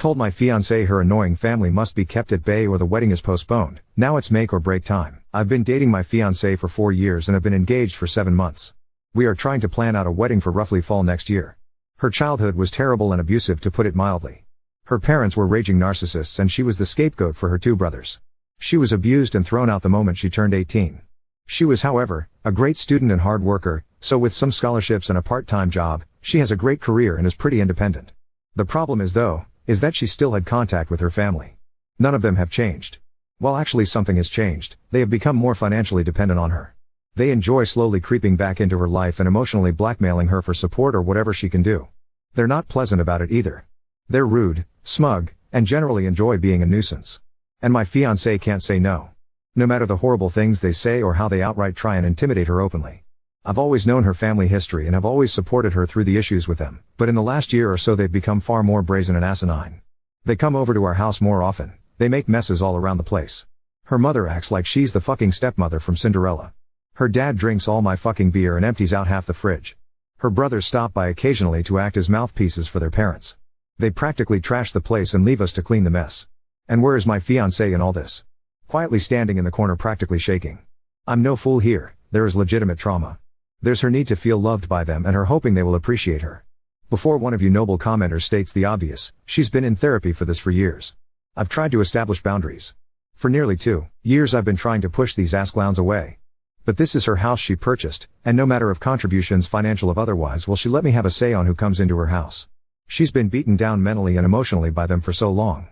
Told my fiancée her annoying family must be kept at bay or the wedding is postponed. Now it's make or break time. I've been dating my fiancée for 4 years and have been engaged for 7 months. We are trying to plan out a wedding for roughly fall next year. Her childhood was terrible and abusive, to put it mildly. Her parents were raging narcissists and she was the scapegoat for her 2 brothers. She was abused and thrown out the moment she turned 18. She was, however, a great student and hard worker, so with some scholarships and a part-time job, she has a great career and is pretty independent. The problem is that she still had contact with her family. None of them have changed. Well, actually something has changed. They have become more financially dependent on her. They enjoy slowly creeping back into her life and emotionally blackmailing her for support or whatever she can do. They're not pleasant about it either. They're rude, smug, and generally enjoy being a nuisance. And my fiancé can't say no. No matter the horrible things they say or how they outright try and intimidate her openly. I've always known her family history and have always supported her through the issues with them, but in the last year or so they've become far more brazen and asinine. They come over to our house more often. They make messes all around the place. Her mother acts like she's the fucking stepmother from Cinderella. Her dad drinks all my fucking beer and empties out half the fridge. Her brothers stop by occasionally to act as mouthpieces for their parents. They practically trash the place and leave us to clean the mess. And where is my fiancé in all this? Quietly standing in the corner, practically shaking. I'm no fool here, there is legitimate trauma. There's her need to feel loved by them and her hoping they will appreciate her. Before one of you noble commenters states the obvious, she's been in therapy for this for years. I've tried to establish boundaries. For nearly 2 years I've been trying to push these ass clowns away. But this is her house she purchased, and no matter of contributions, financial of otherwise, will she let me have a say on who comes into her house. She's been beaten down mentally and emotionally by them for so long.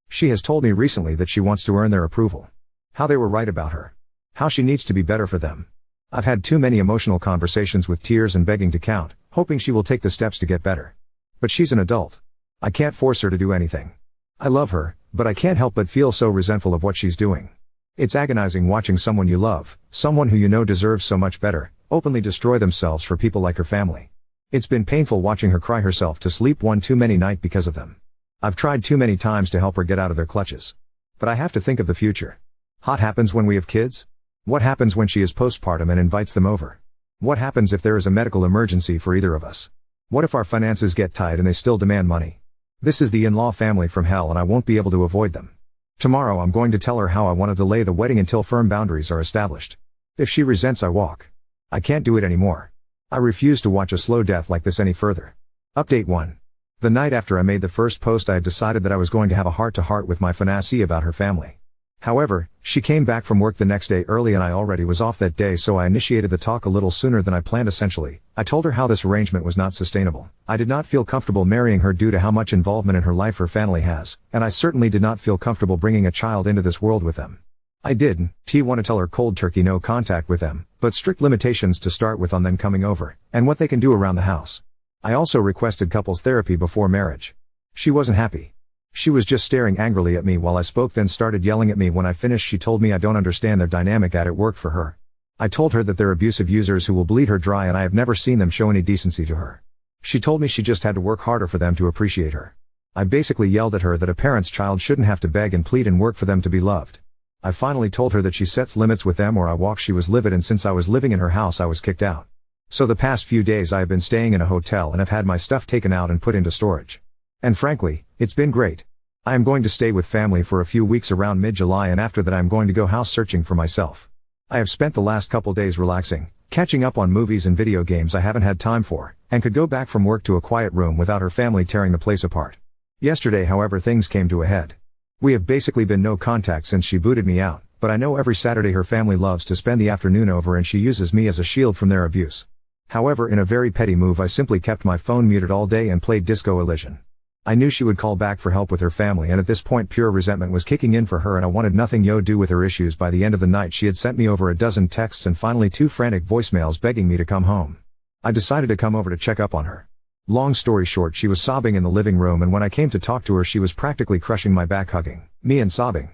She has told me recently that she wants to earn their approval. How they were right about her. How she needs to be better for them. I've had too many emotional conversations with tears and begging to count, hoping she will take the steps to get better. But she's an adult. I can't force her to do anything. I love her, but I can't help but feel so resentful of what she's doing. It's agonizing watching someone you love, someone who you know deserves so much better, openly destroy themselves for people like her family. It's been painful watching her cry herself to sleep one too many night because of them. I've tried too many times to help her get out of their clutches. But I have to think of the future. What happens when we have kids? What happens when she is postpartum and invites them over? What happens if there is a medical emergency for either of us? What if our finances get tight and they still demand money? This is the in-law family from hell and I won't be able to avoid them. Tomorrow I'm going to tell her how I want to delay the wedding until firm boundaries are established. If she resents, I walk. I can't do it anymore. I refuse to watch a slow death like this any further. Update 1. The night after I made the first post I had decided that I was going to have a heart-to-heart with my fiancée about her family. However, she came back from work the next day early and I already was off that day, so I initiated the talk a little sooner than I planned. Essentially, I told her how this arrangement was not sustainable. I did not feel comfortable marrying her due to how much involvement in her life her family has, and I certainly did not feel comfortable bringing a child into this world with them. I did want to tell her cold turkey no contact with them, but strict limitations to start with on them coming over, and what they can do around the house. I also requested couples therapy before marriage. She wasn't happy. She was just staring angrily at me while I spoke, then started yelling at me when I finished. She told me I don't understand their dynamic at it worked for her. I told her that they're abusive users who will bleed her dry and I have never seen them show any decency to her. She told me she just had to work harder for them to appreciate her. I basically yelled at her that a parent's child shouldn't have to beg and plead and work for them to be loved. I finally told her that she sets limits with them or I walk. She was livid, and since I was living in her house I was kicked out. So the past few days I have been staying in a hotel and have had my stuff taken out and put into storage. And frankly, it's been great. I am going to stay with family for a few weeks around mid-July, and after that I am going to go house searching for myself. I have spent the last couple days relaxing, catching up on movies and video games I haven't had time for, and could go back from work to a quiet room without her family tearing the place apart. Yesterday, however, things came to a head. We have basically been no contact since she booted me out, but I know every Saturday her family loves to spend the afternoon over and she uses me as a shield from their abuse. However, in a very petty move I simply kept my phone muted all day and played Disco Elysian. I knew she would call back for help with her family, and at this point pure resentment was kicking in for her and I wanted nothing to do with her issues. By the end of the night she had sent me over a dozen texts and finally 2 frantic voicemails begging me to come home. I decided to come over to check up on her. Long story short, she was sobbing in the living room, and when I came to talk to her she was practically crushing my back, hugging me and sobbing.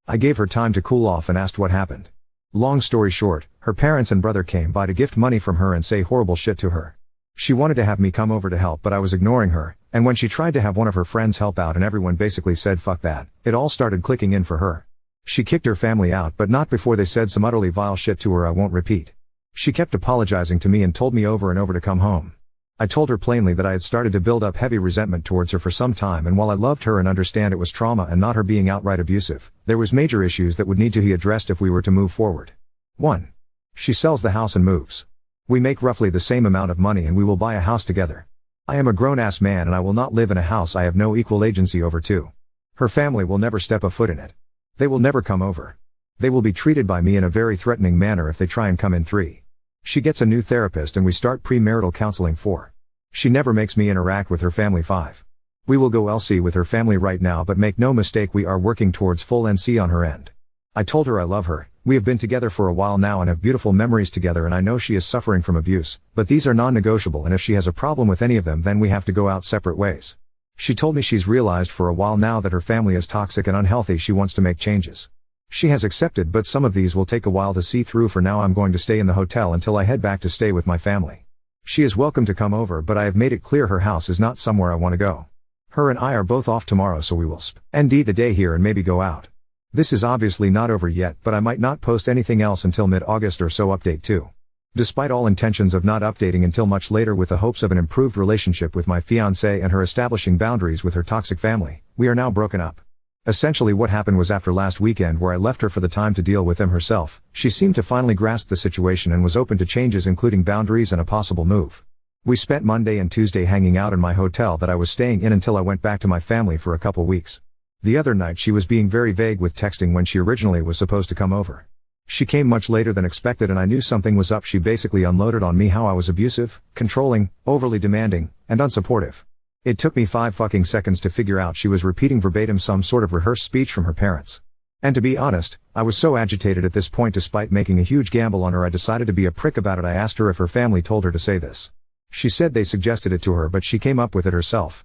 I gave her time to cool off and asked what happened. Long story short, her parents and brother came by to gift money from her and say horrible shit to her. She wanted to have me come over to help, but I was ignoring her, and when she tried to have one of her friends help out and everyone basically said fuck that, it all started clicking in for her. She kicked her family out, but not before they said some utterly vile shit to her I won't repeat. She kept apologizing to me and told me over and over to come home. I told her plainly that I had started to build up heavy resentment towards her for some time, and while I loved her and understand it was trauma and not her being outright abusive, there was major issues that would need to be addressed if we were to move forward. 1. She sells the house and moves. We make roughly the same amount of money and we will buy a house together. I am a grown-ass man and I will not live in a house I have no equal agency over. 2. Her family will never step a foot in it. They will never come over. They will be treated by me in a very threatening manner if they try and come in. 3. She gets a new therapist and we start premarital counseling. 4. She never makes me interact with her family. 5. We will go LC with her family right now, but make no mistake, we are working towards full NC on her end. I told her I love her. We have been together for a while now and have beautiful memories together, and I know she is suffering from abuse, but these are non-negotiable, and if she has a problem with any of them then we have to go out separate ways. She told me she's realized for a while now that her family is toxic and unhealthy. She wants to make changes. She has accepted, but some of these will take a while to see through. For now I'm going to stay in the hotel until I head back to stay with my family. She is welcome to come over, but I have made it clear her house is not somewhere I want to go. Her and I are both off tomorrow, so we will spend the day here and maybe go out. This is obviously not over yet, but I might not post anything else until mid-August or so. Update 2. Despite all intentions of not updating until much later with the hopes of an improved relationship with my fiancée and her establishing boundaries with her toxic family, we are now broken up. Essentially what happened was, after last weekend where I left her for the time to deal with them herself, she seemed to finally grasp the situation and was open to changes, including boundaries and a possible move. We spent Monday and Tuesday hanging out in my hotel that I was staying in until I went back to my family for a couple weeks. The other night she was being very vague with texting when she originally was supposed to come over. She came much later than expected and I knew something was up. She basically unloaded on me how I was abusive, controlling, overly demanding, and unsupportive. It took me 5 fucking seconds to figure out she was repeating verbatim some sort of rehearsed speech from her parents. And to be honest, I was so agitated at this point, despite making a huge gamble on her, I decided to be a prick about it. I asked her if her family told her to say this. She said they suggested it to her, but she came up with it herself.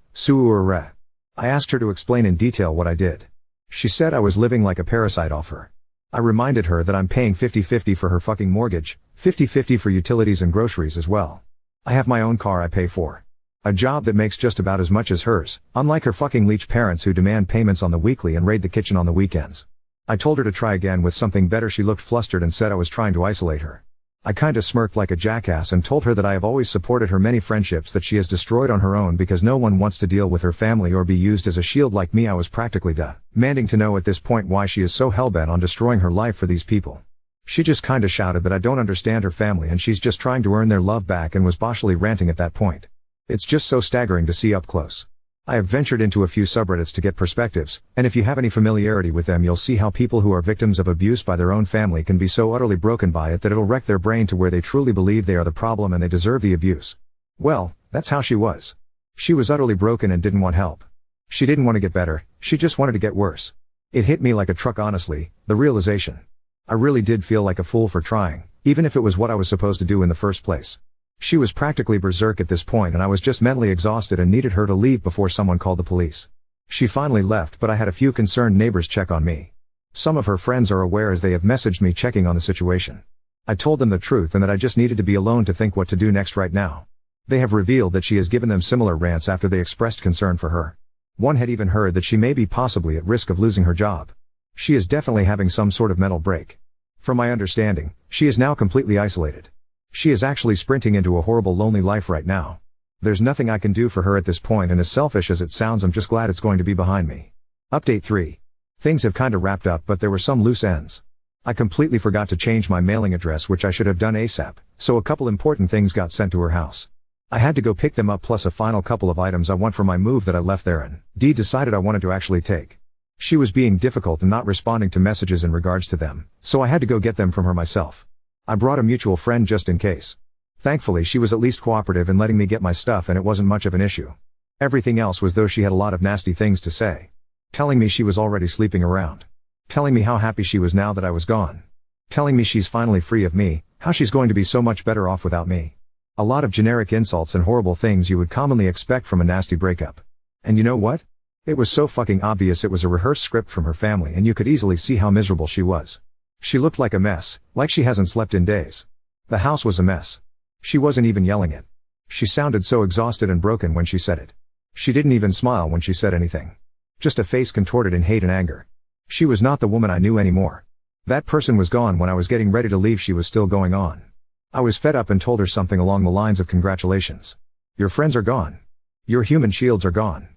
I asked her to explain in detail what I did. She said I was living like a parasite off her. I reminded her that I'm paying 50-50 for her fucking mortgage, 50-50 for utilities and groceries as well. I have my own car I pay for. A job that makes just about as much as hers, unlike her fucking leech parents who demand payments on the weekly and raid the kitchen on the weekends. I told her to try again with something better. She looked flustered and said I was trying to isolate her. I kinda smirked like a jackass and told her that I have always supported her many friendships that she has destroyed on her own because no one wants to deal with her family or be used as a shield like me. I was practically demanding to know at this point why she is so hellbent on destroying her life for these people. She just kinda shouted that I don't understand her family and she's just trying to earn their love back, and was boshly ranting at that point. It's just so staggering to see up close. I have ventured into a few subreddits to get perspectives, and if you have any familiarity with them you'll see how people who are victims of abuse by their own family can be so utterly broken by it that it'll wreck their brain to where they truly believe they are the problem and they deserve the abuse. Well, that's how she was. She was utterly broken and didn't want help. She didn't want to get better, she just wanted to get worse. It hit me like a truck, honestly, the realization. I really did feel like a fool for trying, even if it was what I was supposed to do in the first place. She was practically berserk at this point and I was just mentally exhausted and needed her to leave before someone called the police. She finally left, but I had a few concerned neighbors check on me. Some of her friends are aware as they have messaged me checking on the situation. I told them the truth and that I just needed to be alone to think what to do next right now. They have revealed that she has given them similar rants after they expressed concern for her. One had even heard that she may be possibly at risk of losing her job. She is definitely having some sort of mental break. From my understanding, she is now completely isolated. She is actually sprinting into a horrible lonely life right now. There's nothing I can do for her at this point, and as selfish as it sounds, I'm just glad it's going to be behind me. Update 3. Things have kinda wrapped up, but there were some loose ends. I completely forgot to change my mailing address, which I should have done ASAP, so a couple important things got sent to her house. I had to go pick them up, plus a final couple of items I want for my move that I left there and decided I wanted to actually take. She was being difficult and not responding to messages in regards to them, so I had to go get them from her myself. I brought a mutual friend just in case. Thankfully she was at least cooperative in letting me get my stuff and it wasn't much of an issue. Everything else was though she had a lot of nasty things to say. Telling me she was already sleeping around. Telling me how happy she was now that I was gone. Telling me she's finally free of me, how she's going to be so much better off without me. A lot of generic insults and horrible things you would commonly expect from a nasty breakup. And you know what? It was so fucking obvious it was a rehearsed script from her family, and you could easily see how miserable she was. She looked like a mess, like she hasn't slept in days. The house was a mess. She wasn't even yelling it. She sounded so exhausted and broken when she said it. She didn't even smile when she said anything. Just a face contorted in hate and anger. She was not the woman I knew anymore. That person was gone when I was getting ready to leave. She was still going on. I was fed up and told her something along the lines of congratulations. Your friends are gone. Your human shields are gone.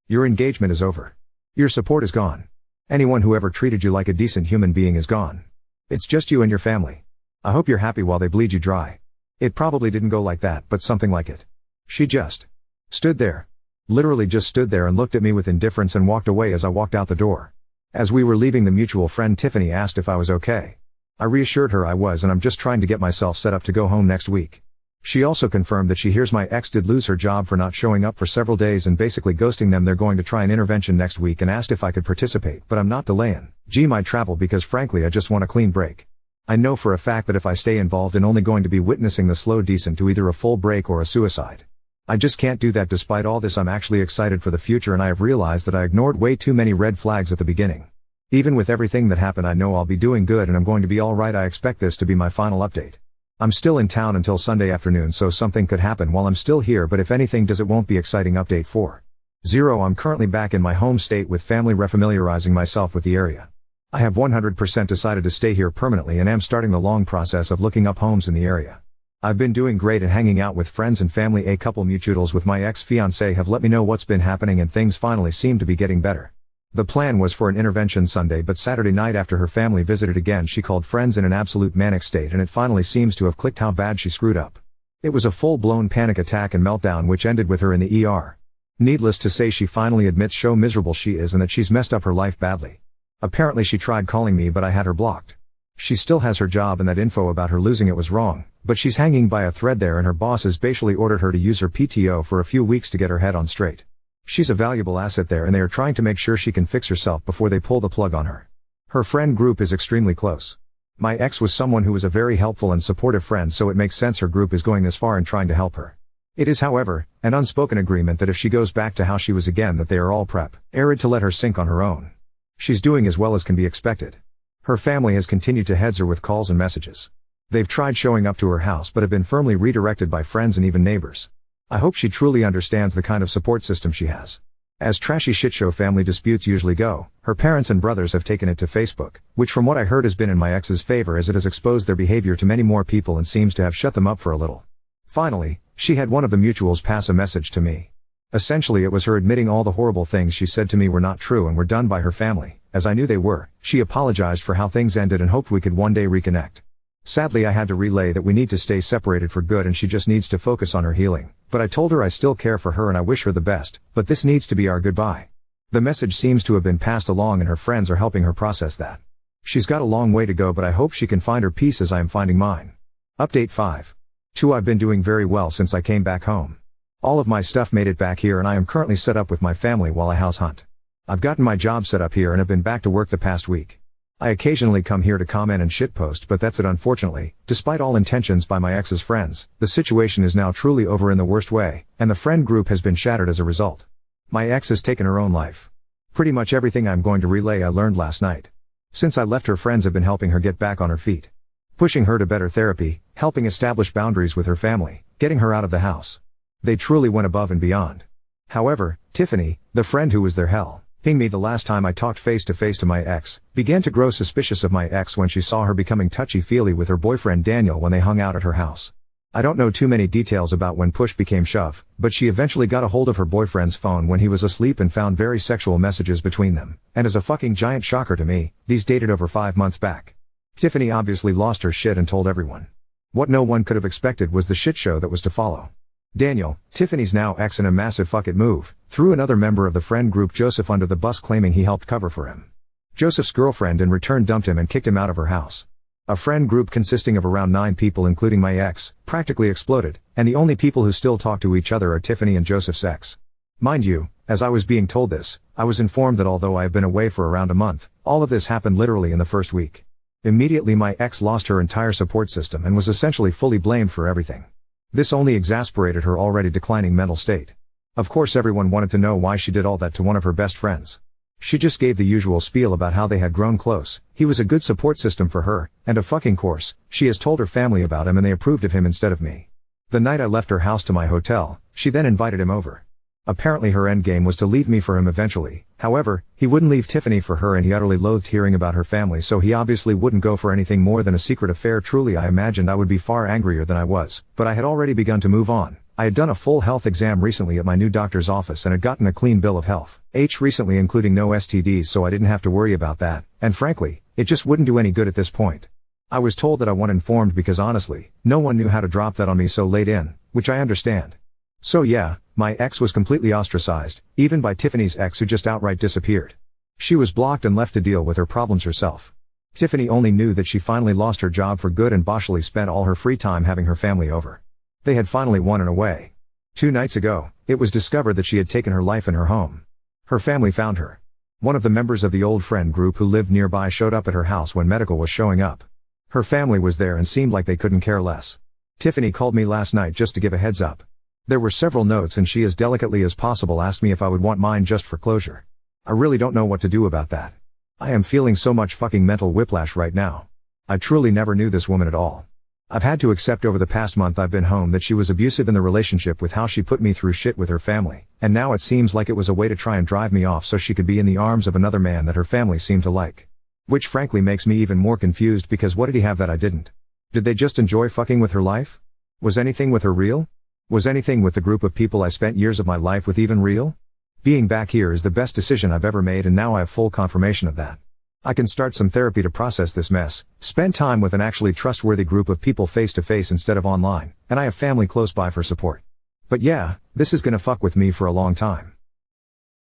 Your engagement is over. Your support is gone. Anyone who ever treated you like a decent human being is gone. It's just you and your family. I hope you're happy while they bleed you dry. It probably didn't go like that, but something like it. She just stood there. Literally just stood there and looked at me with indifference and walked away as I walked out the door. As we were leaving, the mutual friend Tiffany asked if I was okay. I reassured her I was, and I'm just trying to get myself set up to go home next week. She also confirmed that she hears my ex did lose her job for not showing up for several days and basically ghosting them. They're going to try an intervention next week and asked if I could participate, but I'm not delaying. My travel because frankly I just want a clean break. I know for a fact that if I stay involved and only going to be witnessing the slow descent to either a full break or a suicide. I just can't do that. Despite all this, I'm actually excited for the future, and I have realized that I ignored way too many red flags at the beginning. Even with everything that happened, I know I'll be doing good and I'm going to be alright. I expect this to be my final update. I'm still in town until Sunday afternoon, so something could happen while I'm still here, but if anything does, it won't be exciting. Update 4.0. I'm currently back in my home state with family, refamiliarizing myself with the area. I have 100% decided to stay here permanently and am starting the long process of looking up homes in the area. I've been doing great and hanging out with friends and family. A couple mutuals with my ex-fiancée have let me know what's been happening, and things finally seem to be getting better. The plan was for an intervention Sunday, but Saturday night after her family visited again, she called friends in an absolute manic state, and it finally seems to have clicked how bad she screwed up. It was a full-blown panic attack and meltdown which ended with her in the ER. Needless to say, she finally admits how miserable she is and that she's messed up her life badly. Apparently she tried calling me, but I had her blocked. She still has her job, and that info about her losing it was wrong, but she's hanging by a thread there, and her boss has basically ordered her to use her PTO for a few weeks to get her head on straight. She's a valuable asset there, and they are trying to make sure she can fix herself before they pull the plug on her. Her friend group is extremely close. My ex was someone who was a very helpful and supportive friend, so it makes sense her group is going this far in trying to help her. It is, however, an unspoken agreement that if she goes back to how she was again, that they are all prepared to let her sink on her own. She's doing as well as can be expected. Her family has continued to heads her with calls and messages. They've tried showing up to her house but have been firmly redirected by friends and even neighbors. I hope she truly understands the kind of support system she has. As trashy shitshow family disputes usually go, her parents and brothers have taken it to Facebook, which from what I heard has been in my ex's favor, as it has exposed their behavior to many more people and seems to have shut them up for a little. Finally, she had one of the mutuals pass a message to me. Essentially it was her admitting all the horrible things she said to me were not true and were done by her family, as I knew they were. She apologized for how things ended and hoped we could one day reconnect. Sadly, I had to relay that we need to stay separated for good and she just needs to focus on her healing, but I told her I still care for her and I wish her the best, but this needs to be our goodbye. The message seems to have been passed along and her friends are helping her process that. She's got a long way to go, but I hope she can find her peace as I am finding mine. Update 5.2. I've been doing very well since I came back home. All of my stuff made it back here and I am currently set up with my family while I house hunt. I've gotten my job set up here and have been back to work the past week. I occasionally come here to comment and shitpost, but that's it. Unfortunately, despite all intentions by my ex's friends, the situation is now truly over in the worst way, and the friend group has been shattered as a result. My ex has taken her own life. Pretty much everything I'm going to relay I learned last night. Since I left, her friends have been helping her get back on her feet. Pushing her to better therapy, helping establish boundaries with her family, getting her out of the house. They truly went above and beyond. However, Tiffany, the friend who was their hell, pinged me the last time I talked face to face to my ex, began to grow suspicious of my ex when she saw her becoming touchy-feely with her boyfriend Daniel when they hung out at her house. I don't know too many details about when push became shove, but she eventually got a hold of her boyfriend's phone when he was asleep and found very sexual messages between them, and as a fucking giant shocker to me, these dated over 5 months back. Tiffany obviously lost her shit and told everyone. What no one could have expected was the shit show that was to follow. Daniel, Tiffany's now ex, in a massive fuck it move, threw another member of the friend group, Joseph, under the bus, claiming he helped cover for him. Joseph's girlfriend in return dumped him and kicked him out of her house. A friend group consisting of around 9 people including my ex, practically exploded, and the only people who still talk to each other are Tiffany and Joseph's ex. Mind you, as I was being told this, I was informed that although I have been away for around a month, all of this happened literally in the first week. Immediately my ex lost her entire support system and was essentially fully blamed for everything. This only exasperated her already declining mental state. Of course everyone wanted to know why she did all that to one of her best friends. She just gave the usual spiel about how they had grown close, he was a good support system for her, and of fucking course, she has told her family about him and they approved of him instead of me. The night I left her house to my hotel, she then invited him over. Apparently her endgame was to leave me for him eventually. However, he wouldn't leave Tiffany for her and he utterly loathed hearing about her family, so he obviously wouldn't go for anything more than a secret affair. Truly, I imagined I would be far angrier than I was, but I had already begun to move on, I had done a full health exam recently at my new doctor's office and had gotten a clean bill of health. Recently, including no STDs, so I didn't have to worry about that, and frankly, it just wouldn't do any good at this point. I was told that I wasn't informed because honestly, no one knew how to drop that on me so late in, which I understand. So yeah, my ex was completely ostracized, even by Tiffany's ex who just outright disappeared. She was blocked and left to deal with her problems herself. Tiffany only knew that she finally lost her job for good and boshily spent all her free time having her family over. They had finally won in a way. 2 nights ago, it was discovered that she had taken her life in her home. Her family found her. One of the members of the old friend group who lived nearby showed up at her house when medical was showing up. Her family was there and seemed like they couldn't care less. Tiffany called me last night just to give a heads up. There were several notes and she as delicately as possible asked me if I would want mine just for closure. I really don't know what to do about that. I am feeling so much fucking mental whiplash right now. I truly never knew this woman at all. I've had to accept over the past month I've been home that she was abusive in the relationship with how she put me through shit with her family, and now it seems like it was a way to try and drive me off so she could be in the arms of another man that her family seemed to like. Which frankly makes me even more confused because what did he have that I didn't? Did they just enjoy fucking with her life? Was anything with her real? Was anything with the group of people I spent years of my life with even real? Being back here is the best decision I've ever made and now I have full confirmation of that. I can start some therapy to process this mess, spend time with an actually trustworthy group of people face to face instead of online, and I have family close by for support. But yeah, this is gonna fuck with me for a long time.